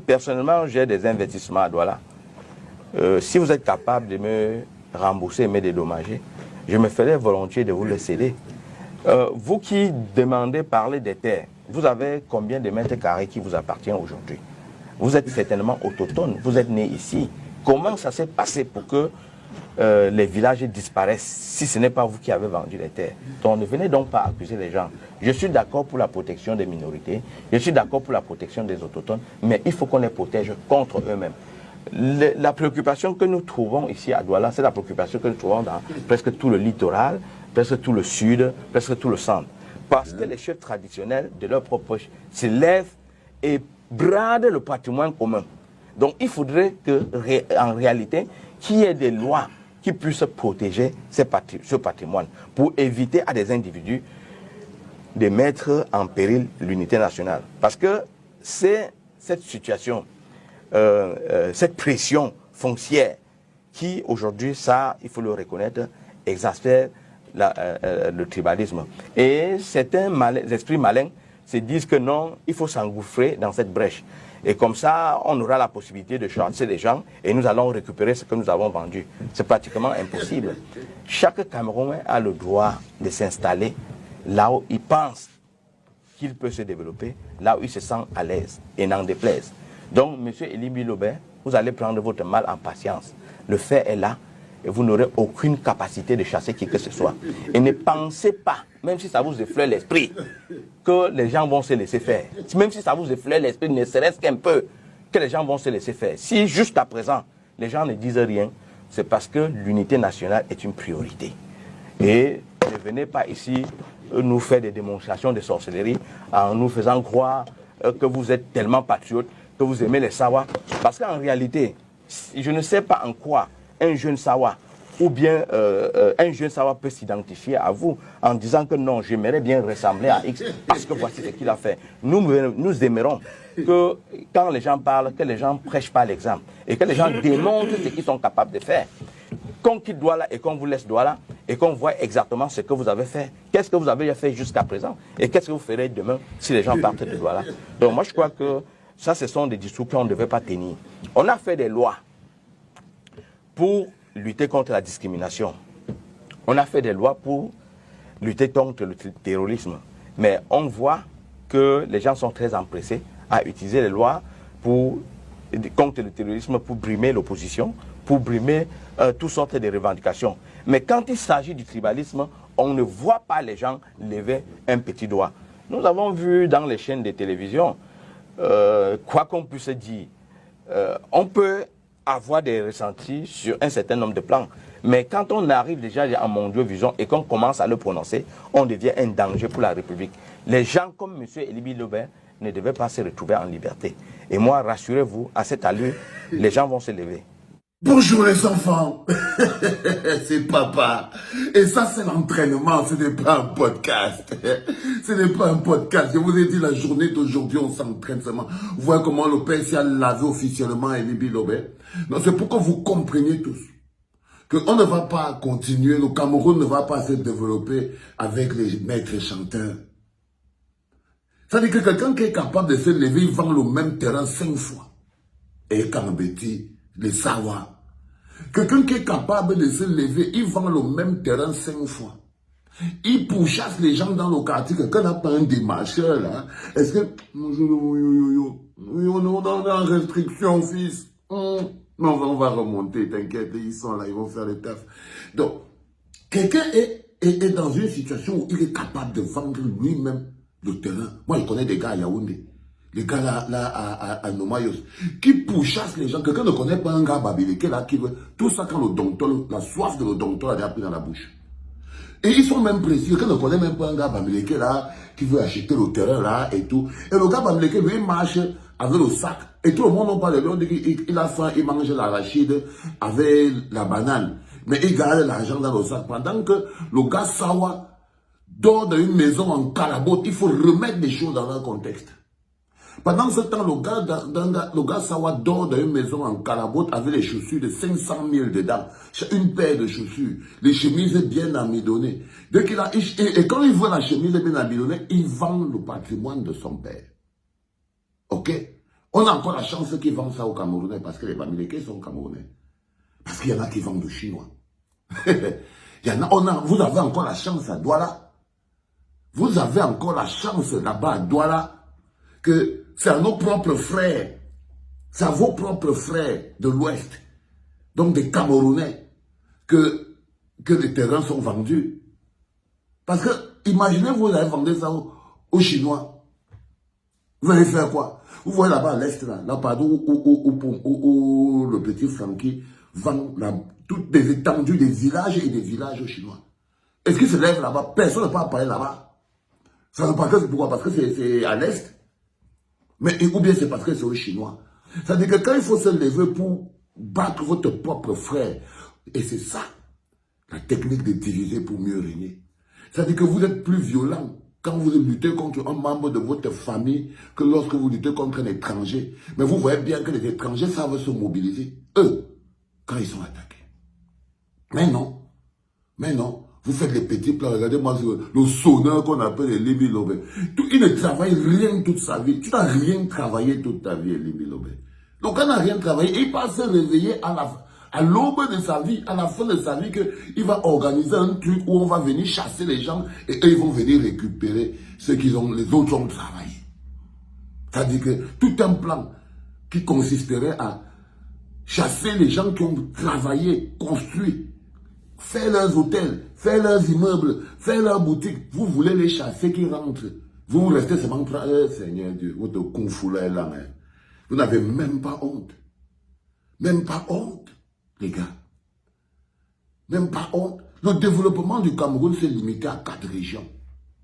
Personnellement, j'ai des investissements à Douala. Si vous êtes capable de me rembourser et me dédommager, je me ferai volontiers de vous le céder. Vous qui demandez parler des terres, vous avez combien de mètres carrés qui vous appartient aujourd'hui? Vous êtes certainement autochtone, vous êtes né ici. Comment ça s'est passé pour que les villages disparaissent si ce n'est pas vous qui avez vendu les terres? Donc ne venez donc pas accuser les gens. Je suis d'accord pour la protection des minorités, je suis d'accord pour la protection des autochtones, mais il faut qu'on les protège contre eux-mêmes. La préoccupation que nous trouvons ici à Douala, c'est la préoccupation que nous trouvons dans presque tout le littoral, presque tout le sud, presque tout le centre. Parce que les chefs traditionnels de leur propre poche se lèvent et bradent le patrimoine commun. Donc il faudrait qu'en réalité, qu'il y ait des lois qui puissent protéger ce patrimoine pour éviter à des individus de mettre en péril l'unité nationale. Parce que c'est cette situation, cette pression foncière qui aujourd'hui, ça, il faut le reconnaître, exaspère le tribalisme. Et certains esprits malins se disent que non, il faut s'engouffrer dans cette brèche. Et comme ça, on aura la possibilité de chasser les gens et nous allons récupérer ce que nous avons vendu. C'est pratiquement impossible. Chaque Camerounais a le droit de s'installer là où il pense qu'il peut se développer, là où il se sent à l'aise et n'en déplaise. Donc, M. Elie Bilobert, vous allez prendre votre mal en patience. Le fait est là et vous n'aurez aucune capacité de chasser qui que ce soit. Et ne pensez pas, même si ça vous effleure l'esprit, que les gens vont se laisser faire. Même si ça vous effleure l'esprit, ne serait-ce qu'un peu, que les gens vont se laisser faire. Si juste à présent, les gens ne disent rien, c'est parce que l'unité nationale est une priorité. Et ne venez pas ici nous faire des démonstrations de sorcellerie en nous faisant croire que vous êtes tellement patriote, que vous aimez les Sawa. Parce qu'en réalité, je ne sais pas en quoi un jeune Sawa ou bien un jeune Sawa peut s'identifier à vous en disant que non, j'aimerais bien ressembler à X parce que voici ce qu'il a fait. Nous aimerons que quand les gens parlent, que les gens ne prêchent pas l'exemple et que les gens démontrent ce qu'ils sont capables de faire. Qu'on quitte Douala et qu'on vous laisse Douala et qu'on voit exactement ce que vous avez fait. Qu'est-ce que vous avez fait jusqu'à présent et qu'est-ce que vous ferez demain si les gens partent de Douala. Donc moi je crois que ça, ce sont des discours qu'on ne devait pas tenir. On a fait des lois pour lutter contre la discrimination. On a fait des lois pour lutter contre le terrorisme. Mais on voit que les gens sont très empressés à utiliser les lois contre le terrorisme pour brimer l'opposition, pour brimer toutes sortes de revendications. Mais quand il s'agit du tribalisme, on ne voit pas les gens lever un petit doigt. Nous avons vu dans les chaînes de télévision, quoi qu'on puisse dire, on peut avoir des ressentis sur un certain nombre de plans. Mais quand on arrive déjà en mondiovision et qu'on commence à le prononcer, on devient un danger pour la République. Les gens comme M. Elie Bilobert ne devaient pas se retrouver en liberté. Et moi, rassurez-vous, à cette allure, les gens vont se lever. Bonjour les enfants, c'est papa. Et ça c'est l'entraînement, ce n'est pas un podcast. Ce n'est pas un podcast. Je vous ai dit la journée d'aujourd'hui, on s'entraîne seulement. Vous voyez comment le PC a lavé officiellement Elie Bilobert. Non, c'est pour que vous compreniez tous qu'on ne va pas continuer, le Cameroun ne va pas se développer avec les maîtres chanteurs. Ça veut dire que quelqu'un qui est capable de se lever, il vend le même terrain 5 fois. Et Kanabeti, les Sawa. Quelqu'un qui est capable de se lever, il vend le même terrain 5 fois. Il pourchasse les gens dans le quartier. Quelqu'un n'a pas un démarcheur là. Est-ce que... On est en restriction, fils. Non, on va remonter, t'inquiète, ils sont là, ils vont faire le taf. Donc, quelqu'un est dans une situation où il est capable de vendre lui-même le terrain. Moi, je connais des gars à Yaoundé. Les gars là à Nomayos, qui pourchassent les gens. Quelqu'un ne connaît pas un gars à Babileke là qui veut. Tout ça quand le dompteur, la soif de le dompteur a déjà pris dans la bouche. Et ils sont même précis. Quelqu'un ne connaît même pas un gars à Babileke là qui veut acheter le terrain là et tout. Et le gars à Babileke, lui, il marche avec le sac. Et tout le monde en parle de lui. On dit qu'il a faim, il mange l'arachide avec la banane. Mais il garde l'argent dans le sac. Pendant que le gars Sawa dort dans une maison en calabote, il faut remettre les choses dans leur contexte. Pendant ce temps, le gars Sawa dort dans une maison en calabote avec les chaussures de 500 000 dedans. Une paire de chaussures. Les chemises bien amidonnées. Et quand il voit la chemise bien amidonnée, il vend le patrimoine de son père. Ok? On a encore la chance qu'ils vendent ça aux Camerounais parce que les Bamileke sont Camerounais. Parce qu'il y en a qui vendent du chinois. Il y en a, vous avez encore la chance à Douala. Vous avez encore la chance là-bas à Douala que c'est à nos propres frères, c'est à vos propres frères de l'Ouest, donc des Camerounais, que les terrains sont vendus. Parce que, imaginez, vous allez vendre ça aux Chinois. Vous allez faire quoi? Vous voyez là-bas à l'Est, là pardon, où le petit Francky vend toutes les étendues des villages et des villages aux Chinois. Est-ce qu'il se lève là-bas? Personne ne peut pas parler là-bas. Ça ne veut pas que c'est pourquoi? Parce que c'est à l'Est. Mais, ou bien c'est parce que c'est aux Chinois. C'est-à-dire que quand il faut se lever pour battre votre propre frère, et c'est ça, la technique de diviser pour mieux régner. C'est-à-dire que vous êtes plus violent quand vous luttez contre un membre de votre famille que lorsque vous luttez contre un étranger. Mais vous voyez bien que les étrangers savent se mobiliser, eux, quand ils sont attaqués. Mais non, vous faites les petits plans. Regardez-moi le sonneur qu'on appelle les Libi Lobé. Il ne travaille rien toute sa vie. Tu n'as rien travaillé toute ta vie, Libi Lobé. Donc, quand il n'a rien travaillé, il va se réveiller à l'aube de sa vie, à la fin de sa vie, qu'il va organiser un truc où on va venir chasser les gens et eux, ils vont venir récupérer ce qu'ils ont, les autres ont travaillé. C'est-à-dire que tout un plan qui consisterait à chasser les gens qui ont travaillé, construit, fait leurs hôtels, fait leurs immeubles, fait leurs boutiques. Vous voulez les chasser qui rentrent. Vous restez seulement Seigneur Dieu, votre kung fu là, hein. Vous n'avez même pas honte. Même pas honte, les gars. Même pas honte. Le développement du Cameroun s'est limité à 4 régions.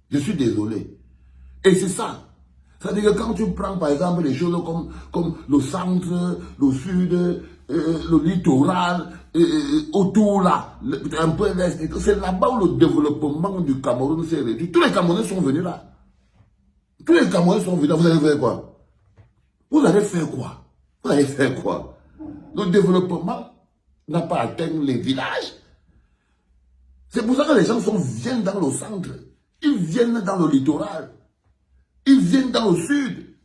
Je suis désolé. Et c'est ça. C'est-à-dire que quand tu prends par exemple les choses comme le centre, le sud, le littoral, autour là, un peu l'est, c'est là-bas où le développement du Cameroun s'est réduit. Tous les Camerounais sont venus là. Tous les Camerounais sont venus là. Vous allez faire quoi? Vous allez faire quoi? Vous allez faire quoi? Le développement n'a pas atteint les villages. C'est pour ça que les gens viennent dans le centre. Ils viennent dans le littoral. Ils viennent dans le sud.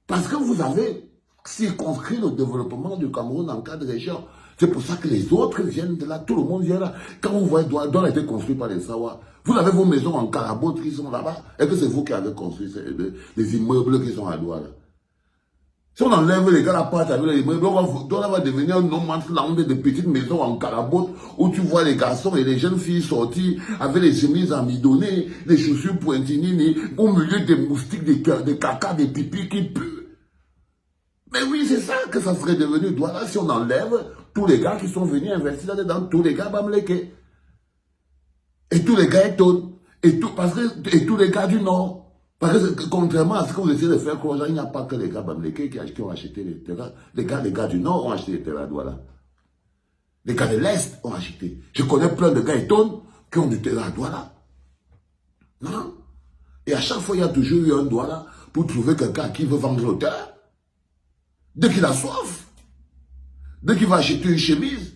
Parce que vous avez circonscrit le développement du Cameroun en 4 régions. C'est pour ça que les autres viennent de là. Tout le monde vient là. Quand vous voyez Douala a été construit par les Sawa, vous avez vos maisons en carabote qui sont là-bas. Est-ce que c'est vous qui avez construit les immeubles qui sont à Douala? Si on enlève les gars là-bas avec les immeubles, Douala va devenir un no man's land de petites maisons en carabote où tu vois les garçons et les jeunes filles sortir avec les chemises amidonnées, les chaussures pointinini, au milieu des moustiques, des caca, des pipis qui puent. Mais oui, c'est ça que ça serait devenu Douala si on enlève tous les gars qui sont venus investir là-dedans, tous les gars Bamileke. Et tous les gars Eton. Et tous les gars du Nord. Parce que contrairement à ce que vous essayez de faire croire, il n'y a pas que les gars Bamileke qui ont acheté les terrains. Les gars du Nord ont acheté les terrains à Douala. Les gars de l'Est ont acheté. Je connais plein de gars Eton qui ont du terrain à Douala. Non? Et à chaque fois, il y a toujours eu un Douala pour trouver quelqu'un qui veut vendre le terrain. Dès qu'il a soif, dès qu'il va acheter une chemise,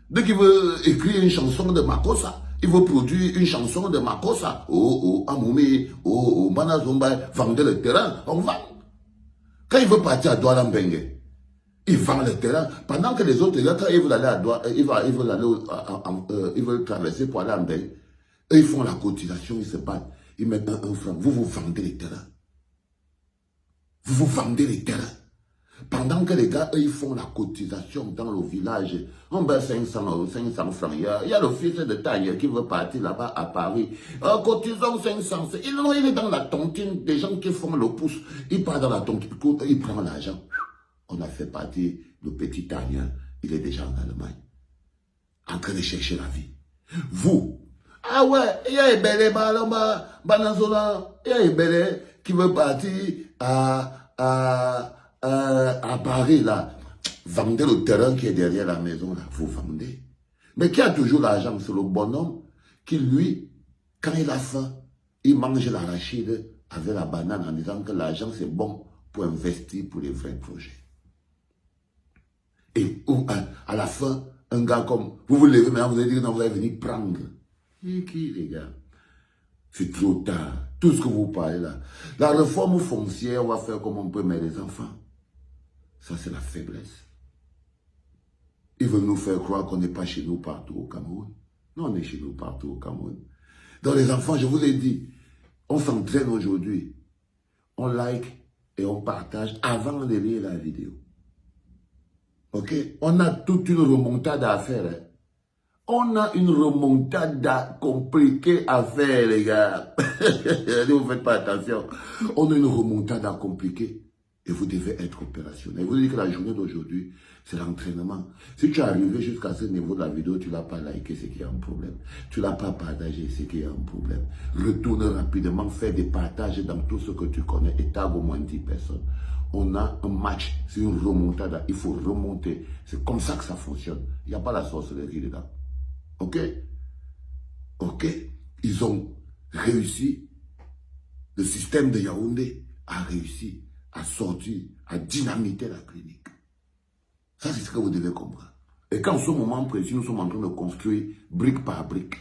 dès qu'il veut écrire une chanson de Makossa, il veut produire une chanson de Makossa. Oh, Amoumi, oh, Banazomba, vendez le terrain, on vend. Quand il veut partir à Douala Mbengue, il vend le terrain. Pendant que les autres, quand ils veulent aller à Douala, ils veulent traverser pour aller à Mbengue, eux, ils font la cotisation, ils se battent, ils mettent un franc. Vous vendez les terrains. Vous vendez les terrains. Pendant que les gars, eux, ils font la cotisation dans le village, on met 500 francs. Il y a le fils de taille qui veut partir là-bas à Paris. Cotisons 500. Il est dans la tontine des gens qui font le pouce. Il part dans la tontine, il prend l'argent. On a fait partir le petit Tania. Il est déjà en Allemagne. En train de chercher la vie. Vous, ah ouais, il y a Ebele, Banazona, il y a Ebele qui veut partir à Paris, là, vendez le terrain qui est derrière la maison, là, vous vendez. Mais qui a toujours l'argent? C'est le bonhomme qui, lui, quand il a faim, il mange l'arachide avec la banane en disant que l'argent, c'est bon pour investir pour les vrais projets. Et à la fin, un gars comme, vous levez maintenant, vous allez dire, non, vous allez venir prendre. Et qui, les gars? C'est trop tard. Tout ce que vous parlez là. La réforme foncière, on va faire comme on peut mettre les enfants. Ça, c'est la faiblesse. Ils veulent nous faire croire qu'on n'est pas chez nous partout au Cameroun. Non, on est chez nous partout au Cameroun. Dans les enfants, je vous ai dit, on s'entraîne aujourd'hui. On like et on partage avant de lire la vidéo. Ok? On a toute une remontade à faire. Hein? On a une remontada compliquée à faire, les gars. Vous ne faites pas attention. On a une remontada compliquée. Et vous devez être opérationnel. Vous dites que la journée d'aujourd'hui, c'est l'entraînement. Si tu es arrivé jusqu'à ce niveau de la vidéo, tu ne l'as pas liké, c'est qu'il y a un problème. Tu ne l'as pas partagé, c'est qu'il y a un problème. Retourne rapidement, fais des partages dans tout ce que tu connais et tag au moins 10 personnes. On a un match, c'est une remontada. Il faut remonter. C'est comme ça que ça fonctionne. Il n'y a pas la sorcellerie dedans. Ok? Ok? Ils ont réussi. Le système de Yaoundé a réussi à sortir, à dynamiter la clinique. Ça, c'est ce que vous devez comprendre. Et qu'en ce moment précis, nous sommes en train de construire brique par brique.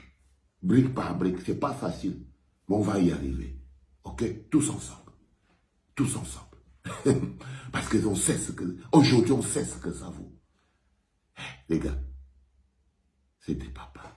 Brique par brique. C'est pas facile, mais on va y arriver. Ok? Tous ensemble. Tous ensemble. Parce que aujourd'hui, on sait ce que ça vaut. Les gars, c'était papa.